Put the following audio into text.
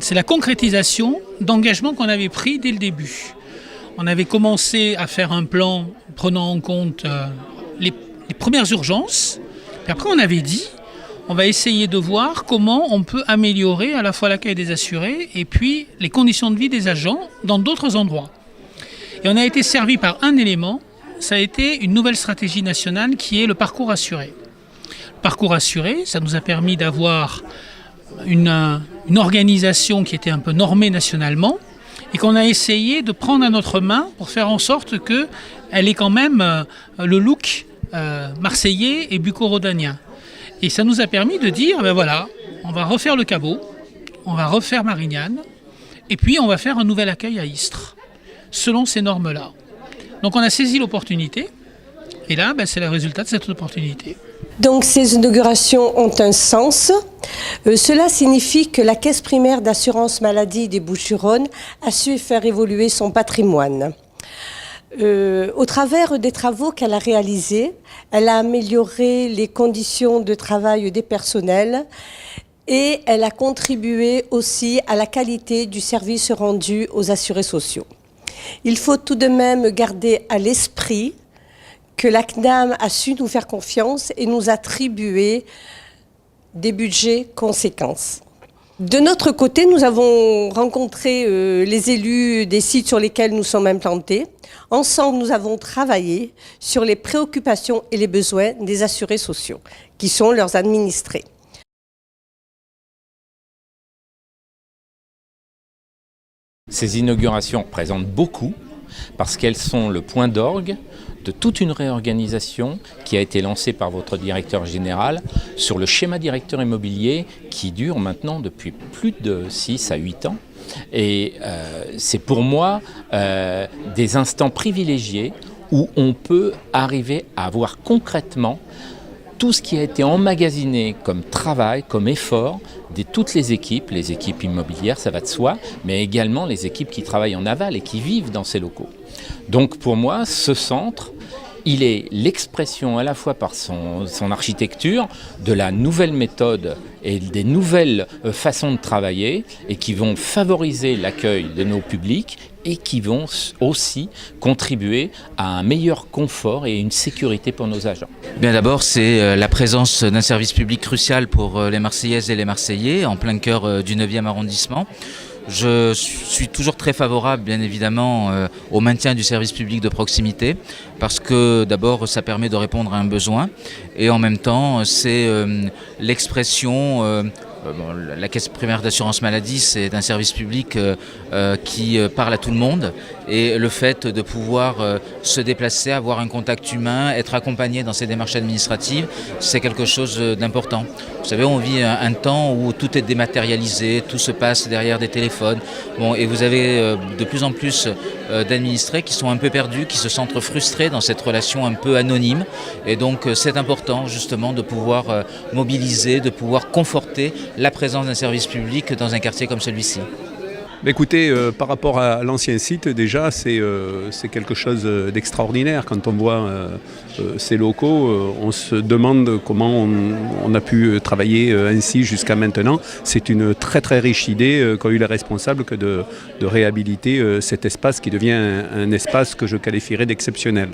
C'est la concrétisation d'engagements qu'on avait pris dès le début. On avait commencé à faire un plan prenant en compte les premières urgences. Puis après, on avait dit, on va essayer de voir comment on peut améliorer à la fois l'accueil des assurés et puis les conditions de vie des agents dans d'autres endroits. Et on a été servi par un élément, ça a été une nouvelle stratégie nationale qui est le parcours assuré. Le parcours assuré, ça nous a permis d'avoir une organisation qui était un peu normée nationalement et qu'on a essayé de prendre à notre main pour faire en sorte qu'elle ait quand même le look marseillais et bucco-rhodanien. Et ça nous a permis de dire, ben voilà, on va refaire le Caveau, on va refaire Marignane et puis on va faire un nouvel accueil à Istres, selon ces normes-là. Donc on a saisi l'opportunité et là, ben, c'est le résultat de cette opportunité. Donc ces inaugurations ont un sens. Cela signifie que la Caisse primaire d'assurance maladie des Bouches-du-Rhône a su faire évoluer son patrimoine. Au travers des travaux qu'elle a réalisés, elle a amélioré les conditions de travail des personnels et elle a contribué aussi à la qualité du service rendu aux assurés sociaux. Il faut tout de même garder à l'esprit que la CNAM a su nous faire confiance et nous attribuer des budgets conséquents. De notre côté, nous avons rencontré les élus des sites sur lesquels nous sommes implantés. Ensemble, nous avons travaillé sur les préoccupations et les besoins des assurés sociaux, qui sont leurs administrés. Ces inaugurations représentent beaucoup parce qu'elles sont le point d'orgue de toute une réorganisation qui a été lancée par votre directeur général sur le schéma directeur immobilier qui dure maintenant depuis plus de 6 à 8 ans. Et c'est pour moi des instants privilégiés où on peut arriver à voir concrètement tout ce qui a été emmagasiné comme travail, comme effort de toutes les équipes immobilières, ça va de soi, mais également les équipes qui travaillent en aval et qui vivent dans ces locaux. Donc pour moi, ce centre, il est l'expression à la fois par son architecture de la nouvelle méthode et des nouvelles façons de travailler et qui vont favoriser l'accueil de nos publics et qui vont aussi contribuer à un meilleur confort et une sécurité pour nos agents. Bien d'abord, c'est la présence d'un service public crucial pour les Marseillaises et les Marseillais en plein cœur du 9e arrondissement. Je suis toujours très favorable, bien évidemment, au maintien du service public de proximité parce que d'abord, ça permet de répondre à un besoin et en même temps, c'est l'expression... la Caisse primaire d'assurance maladie, c'est un service public qui parle à tout le monde et le fait de pouvoir se déplacer, avoir un contact humain, être accompagné dans ces démarches administratives, c'est quelque chose d'important. Vous savez, on vit un temps où tout est dématérialisé, tout se passe derrière des téléphones. Bon, et vous avez de plus en plus d'administrés qui sont un peu perdus, qui se sentent frustrés dans cette relation un peu anonyme. Et donc c'est important justement de pouvoir mobiliser, de pouvoir conforter la présence d'un service public dans un quartier comme celui-ci. Écoutez, par rapport à l'ancien site, déjà, c'est quelque chose d'extraordinaire. Quand on voit ces locaux, on se demande comment on a pu travailler ainsi jusqu'à maintenant. C'est une très très riche idée qu'ont eu les responsables que de réhabiliter cet espace qui devient un espace que je qualifierais d'exceptionnel.